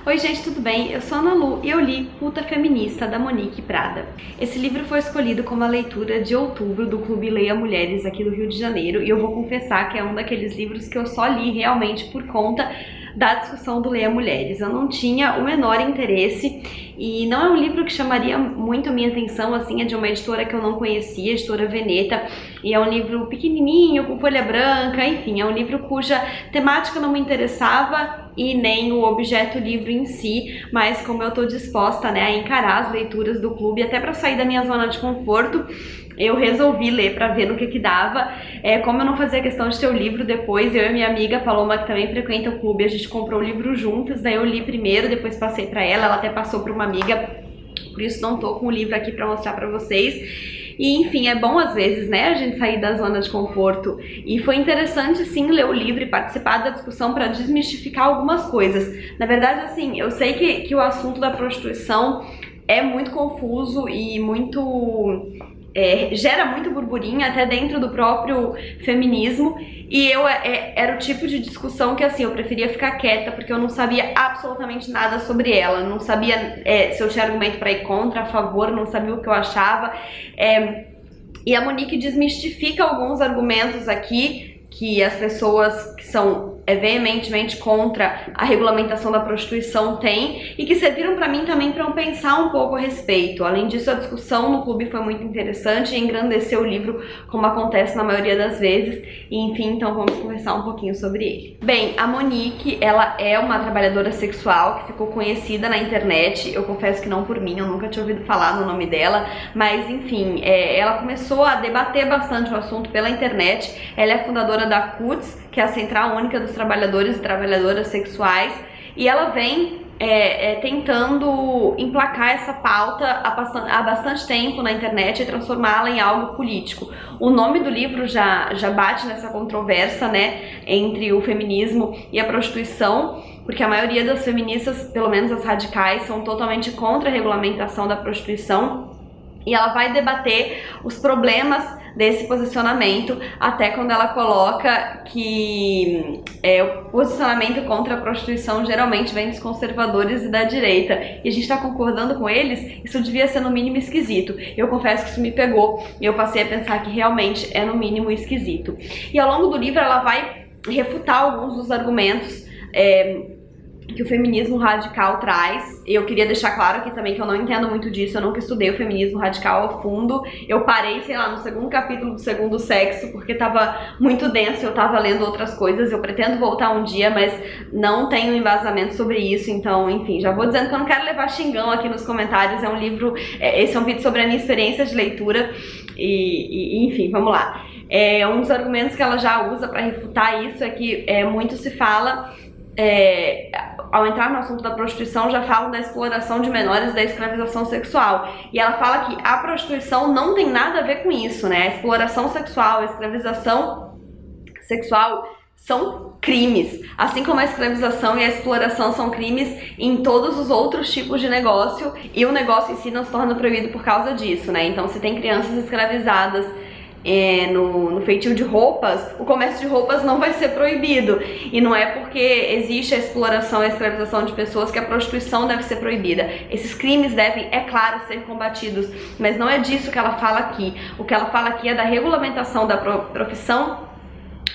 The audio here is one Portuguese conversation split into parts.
Oi gente, tudo bem? Eu sou a Ana Lu e eu li Puta Feminista, da Monique Prada. Esse livro foi escolhido como a leitura de outubro do Clube Leia Mulheres aqui do Rio de Janeiro e eu vou confessar que é um daqueles livros que eu só li realmente por conta da discussão do Leia Mulheres. Eu não tinha o menor interesse e não é um livro que chamaria muito a minha atenção, assim, é de uma editora que eu não conhecia, a editora Veneta, e é um livro pequenininho, com folha branca, enfim, é um livro cuja temática não me interessava e nem o objeto livro em si, mas como eu tô disposta, né, a encarar as leituras do clube, até para sair da minha zona de conforto, eu resolvi ler para ver no que dava. Como eu não fazia questão de ter o livro depois, eu e minha amiga Paloma, que também frequenta o clube, a gente comprou o livro juntas, daí eu li primeiro, depois passei para ela até passou para uma amiga, por isso não tô com o livro aqui para mostrar para vocês. E enfim, é bom às vezes, né, a gente sair da zona de conforto. E foi interessante sim ler o livro e participar da discussão para desmistificar algumas coisas. Na verdade, assim, eu sei que o assunto da prostituição é muito confuso e muito... gera muito burburinho até dentro do próprio feminismo, e era o tipo de discussão que assim eu preferia ficar quieta porque eu não sabia absolutamente nada sobre ela, não sabia se eu tinha argumento para ir contra, a favor, não sabia o que eu achava, e a Monique desmistifica alguns argumentos aqui que as pessoas que são veementemente contra a regulamentação da prostituição têm e que serviram para mim também para eu pensar um pouco a respeito. Além disso, a discussão no clube foi muito interessante e engrandeceu o livro, como acontece na maioria das vezes. E enfim, então vamos conversar um pouquinho sobre ele. Bem, a Monique, ela é uma trabalhadora sexual que ficou conhecida na internet. Eu confesso que não por mim, eu nunca tinha ouvido falar no nome dela, mas enfim, ela começou a debater bastante o assunto pela internet. Ela é fundadora da CUTS, que é a Central Única dos Trabalhadores e Trabalhadoras Sexuais, e ela vem tentando emplacar essa pauta há bastante tempo na internet e transformá-la em algo político. O nome do livro já bate nessa controvérsia, né, entre o feminismo e a prostituição, porque a maioria das feministas, pelo menos as radicais, são totalmente contra a regulamentação da prostituição, e ela vai debater os problemas desse posicionamento, até quando ela coloca que o posicionamento contra a prostituição geralmente vem dos conservadores e da direita, e a gente está concordando com eles, isso devia ser no mínimo esquisito. Eu confesso que isso me pegou, e eu passei a pensar que realmente é no mínimo esquisito. E ao longo do livro ela vai refutar alguns dos argumentos que o feminismo radical traz. Eu queria deixar claro aqui também que eu não entendo muito disso, eu nunca estudei o feminismo radical a fundo. Eu parei, sei lá, no segundo capítulo do Segundo Sexo, porque tava muito denso, eu tava lendo outras coisas. Eu pretendo voltar um dia, mas não tenho embasamento sobre isso, então, enfim, já vou dizendo que eu não quero levar xingão aqui nos comentários. É um livro, esse é um vídeo sobre a minha experiência de leitura, e enfim, vamos lá. Um dos argumentos que ela já usa para refutar isso é que muito se fala... ao entrar no assunto da prostituição, já falam da exploração de menores, da escravização sexual. E ela fala que a prostituição não tem nada a ver com isso, né? A exploração sexual, a escravização sexual são crimes. Assim como a escravização e a exploração são crimes em todos os outros tipos de negócio, e o negócio em si não se torna proibido por causa disso, né? Então, se tem crianças escravizadas no feitio de roupas, o comércio de roupas não vai ser proibido. E não é porque existe a exploração e a escravização de pessoas que a prostituição deve ser proibida. Esses crimes devem, é claro, ser combatidos, mas não é disso que ela fala aqui. O que ela fala aqui é da regulamentação da profissão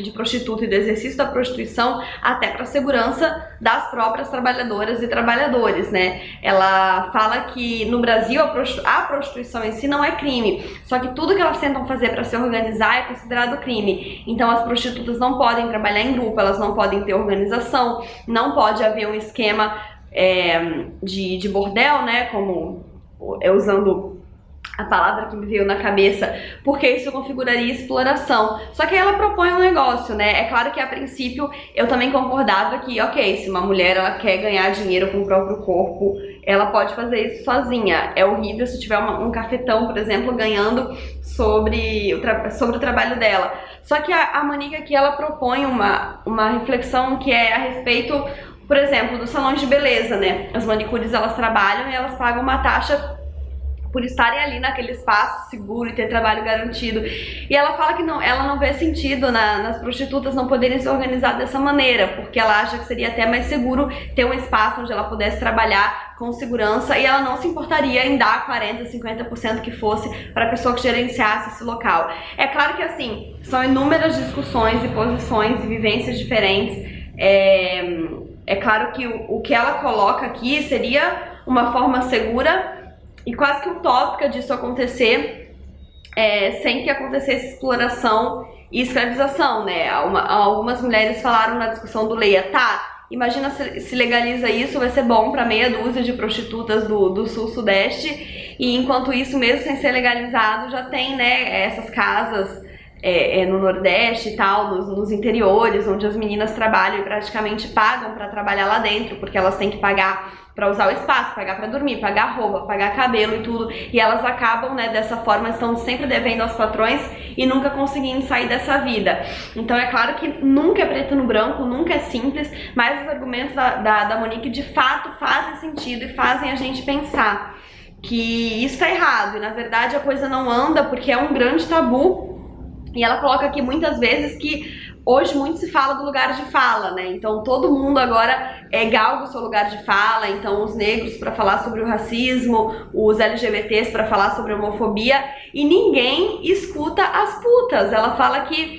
de prostituta e do exercício da prostituição até para a segurança das próprias trabalhadoras e trabalhadores, né? Ela fala que no Brasil a prostituição em si não é crime, só que tudo que elas tentam fazer para se organizar é considerado crime. Então as prostitutas não podem trabalhar em grupo, elas não podem ter organização, não pode haver um esquema de bordel, né? Como usando a palavra que me veio na cabeça, porque isso configuraria exploração. Só que aí ela propõe um negócio, né? É claro que a princípio eu também concordava que, ok, se uma mulher ela quer ganhar dinheiro com o próprio corpo, ela pode fazer isso sozinha. É horrível se tiver um cafetão, por exemplo, ganhando sobre o trabalho dela. Só que a Monique aqui, ela propõe uma reflexão que é a respeito, por exemplo, dos salões de beleza, né? As manicures, elas trabalham e elas pagam uma taxa por estarem ali naquele espaço seguro e ter trabalho garantido. E ela fala que ela não vê sentido nas prostitutas não poderem se organizar dessa maneira, porque ela acha que seria até mais seguro ter um espaço onde ela pudesse trabalhar com segurança e ela não se importaria em dar 40%, 50% que fosse para a pessoa que gerenciasse esse local. É claro que assim, são inúmeras discussões e posições e vivências diferentes. É claro que o que ela coloca aqui seria uma forma segura e quase que utópica disso acontecer, sem que acontecesse exploração e escravização, né? Algumas mulheres falaram na discussão do Leia, tá, imagina se legaliza isso, vai ser bom para meia dúzia de prostitutas do sul-sudeste, e enquanto isso, mesmo sem ser legalizado, já tem, né, essas casas no Nordeste e tal, nos interiores, onde as meninas trabalham e praticamente pagam para trabalhar lá dentro, porque elas têm que pagar para usar o espaço, pagar para dormir, pagar roupa, pagar cabelo e tudo, e elas acabam, né, dessa forma, estão sempre devendo aos patrões e nunca conseguindo sair dessa vida. Então é claro que nunca é preto no branco, nunca é simples, mas os argumentos da Monique de fato fazem sentido e fazem a gente pensar que isso tá errado, e na verdade a coisa não anda porque é um grande tabu. E ela coloca aqui muitas vezes que hoje muito se fala do lugar de fala, né? Então todo mundo agora galga o seu lugar de fala, então os negros para falar sobre o racismo, os LGBTs para falar sobre a homofobia, e ninguém escuta as putas. Ela fala que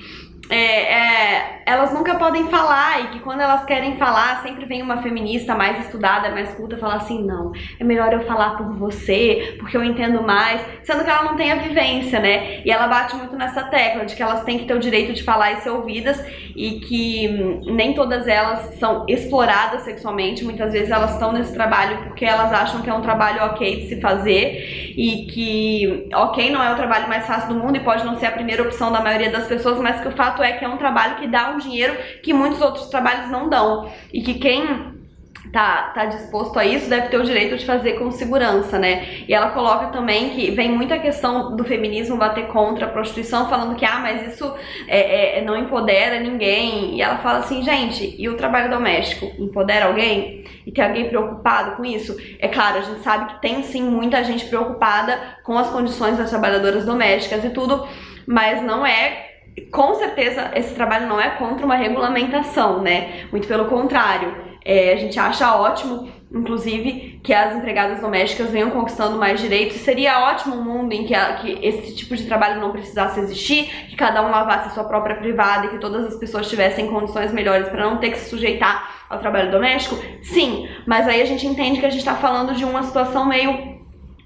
elas nunca podem falar e que quando elas querem falar sempre vem uma feminista mais estudada, mais culta falar assim, não, é melhor eu falar por você, porque eu entendo mais, sendo que ela não tem a vivência, né? E ela bate muito nessa tecla de que elas têm que ter o direito de falar e ser ouvidas e que nem todas elas são exploradas sexualmente, muitas vezes elas estão nesse trabalho porque elas acham que é um trabalho ok de se fazer e que ok, não é o trabalho mais fácil do mundo e pode não ser a primeira opção da maioria das pessoas, mas que o fato é que é um trabalho que dá um dinheiro que muitos outros trabalhos não dão e que quem tá disposto a isso deve ter o direito de fazer com segurança, né? E ela coloca também que vem muita questão do feminismo bater contra a prostituição, falando que mas isso não empodera ninguém. E ela fala assim, gente, e o trabalho doméstico empodera alguém? E tem alguém preocupado com isso? É claro, a gente sabe que tem sim muita gente preocupada com as condições das trabalhadoras domésticas e tudo, mas não com certeza esse trabalho não é contra uma regulamentação, né? Muito pelo contrário. A gente acha ótimo, inclusive, que as empregadas domésticas venham conquistando mais direitos. Seria ótimo um mundo em que esse tipo de trabalho não precisasse existir, que cada um lavasse a sua própria privada e que todas as pessoas tivessem condições melhores para não ter que se sujeitar ao trabalho doméstico. Sim, mas aí a gente entende que a gente está falando de uma situação meio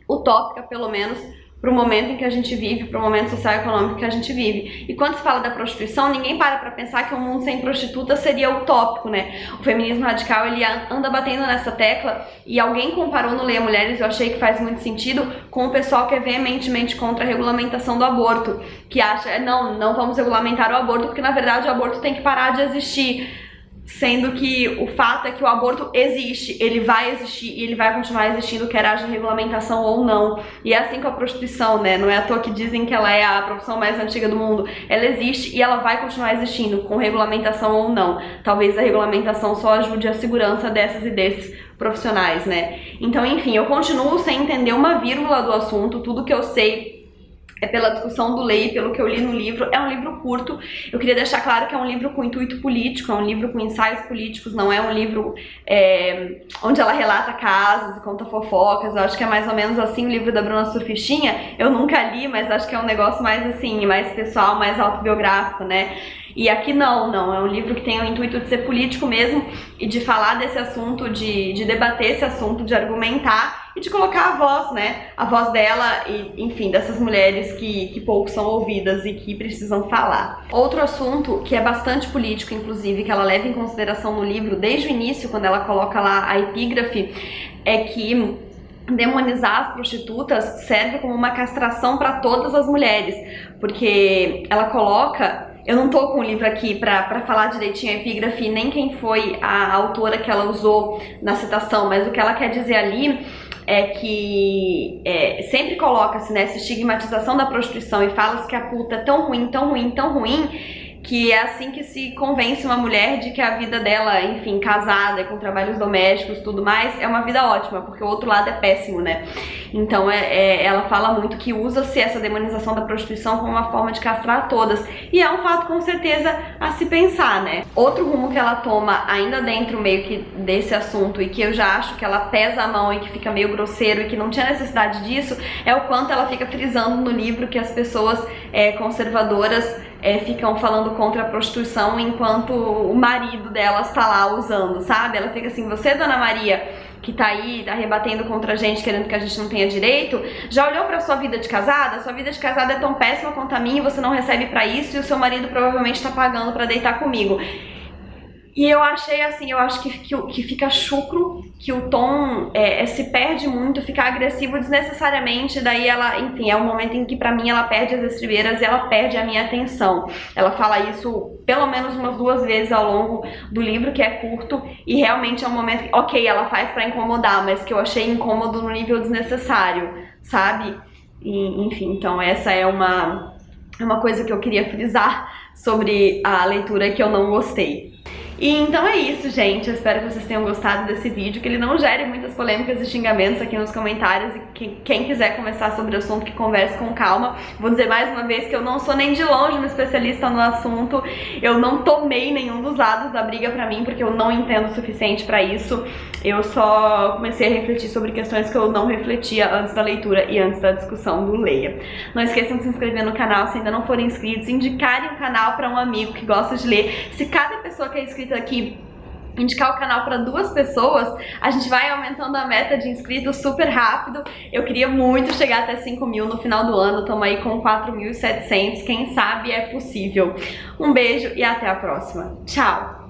utópica, pelo menos, para o momento em que a gente vive, para o momento social e econômico que a gente vive. E quando se fala da prostituição, ninguém para pensar que um mundo sem prostituta seria utópico, né? O feminismo radical, ele anda batendo nessa tecla, e alguém comparou no Leia Mulheres, eu achei que faz muito sentido, com o pessoal que é veementemente contra a regulamentação do aborto, que acha, não vamos regulamentar o aborto, porque na verdade o aborto tem que parar de existir. Sendo que o fato é que o aborto existe, ele vai existir e ele vai continuar existindo, quer haja regulamentação ou não. E é assim com a prostituição, né? Não é à toa que dizem que ela é a profissão mais antiga do mundo. Ela existe e ela vai continuar existindo, com regulamentação ou não. Talvez a regulamentação só ajude a segurança dessas e desses profissionais, né? Então, enfim, eu continuo sem entender uma vírgula do assunto. Tudo que eu sei é pela discussão do Leia, pelo que eu li no livro. É um livro curto, eu queria deixar claro que é um livro com intuito político, é um livro com ensaios políticos, não é um livro onde ela relata casos e conta fofocas. Eu acho que é mais ou menos assim o livro da Bruna Surfistinha. Eu nunca li, mas acho que é um negócio mais assim, mais pessoal, mais autobiográfico, né? E aqui não, é um livro que tem o intuito de ser político mesmo e de falar desse assunto, de debater esse assunto, de argumentar e de colocar a voz, né? A voz dela e, enfim, dessas mulheres que pouco são ouvidas e que precisam falar. Outro assunto que é bastante político, inclusive, que ela leva em consideração no livro desde o início, quando ela coloca lá a epígrafe, é que demonizar as prostitutas serve como uma castração para todas as mulheres, porque ela coloca... Eu não tô com o livro aqui pra falar direitinho a epígrafe, nem quem foi a autora que ela usou na citação, mas o que ela quer dizer ali é que sempre coloca-se, né, essa estigmatização da prostituição e fala-se que a puta é tão ruim, tão ruim, tão ruim, que é assim que se convence uma mulher de que a vida dela, enfim, casada, com trabalhos domésticos, tudo mais, é uma vida ótima, porque o outro lado é péssimo, né? Então ela fala muito que usa-se essa demonização da prostituição como uma forma de castrar todas, e é um fato com certeza a se pensar, né? Outro rumo que ela toma, ainda dentro meio que desse assunto, e que eu já acho que ela pesa a mão e que fica meio grosseiro e que não tinha necessidade disso, é o quanto ela fica frisando no livro que as pessoas conservadoras ficam falando contra a prostituição enquanto o marido delas tá lá usando, sabe? Ela fica assim, você, Dona Maria, que tá aí rebatendo contra a gente, querendo que a gente não tenha direito, já olhou pra sua vida de casada? Sua vida de casada é tão péssima quanto a minha, você não recebe pra isso e o seu marido provavelmente tá pagando pra deitar comigo. E eu achei assim, eu acho que fica chucro, que o tom se perde muito, fica agressivo desnecessariamente, daí ela, enfim, é um momento em que pra mim ela perde as estribeiras e ela perde a minha atenção. Ela fala isso pelo menos umas 2 vezes ao longo do livro, que é curto, e realmente é um momento que, ok, ela faz pra incomodar, mas que eu achei incômodo no nível desnecessário, sabe? E, enfim, então essa é uma coisa que eu queria frisar sobre a leitura que eu não gostei. E então é isso, gente. Eu espero que vocês tenham gostado desse vídeo, que ele não gere muitas polêmicas e xingamentos aqui nos comentários, e que quem quiser conversar sobre o assunto, que converse com calma. Vou dizer mais uma vez que eu não sou nem de longe uma especialista no assunto, eu não tomei nenhum dos lados da briga pra mim, porque eu não entendo o suficiente pra isso. Eu só comecei a refletir sobre questões que eu não refletia antes da leitura e antes da discussão do Leia. Não esqueçam de se inscrever no canal se ainda não forem inscritos, indicarem o canal pra um amigo que gosta de ler. Se cada pessoa que é inscrita aqui indicar o canal para 2 pessoas, a gente vai aumentando a meta de inscritos super rápido. Eu queria muito chegar até 5.000 no final do ano, estamos aí com 4.700, quem sabe é possível. Um beijo e até a próxima. Tchau!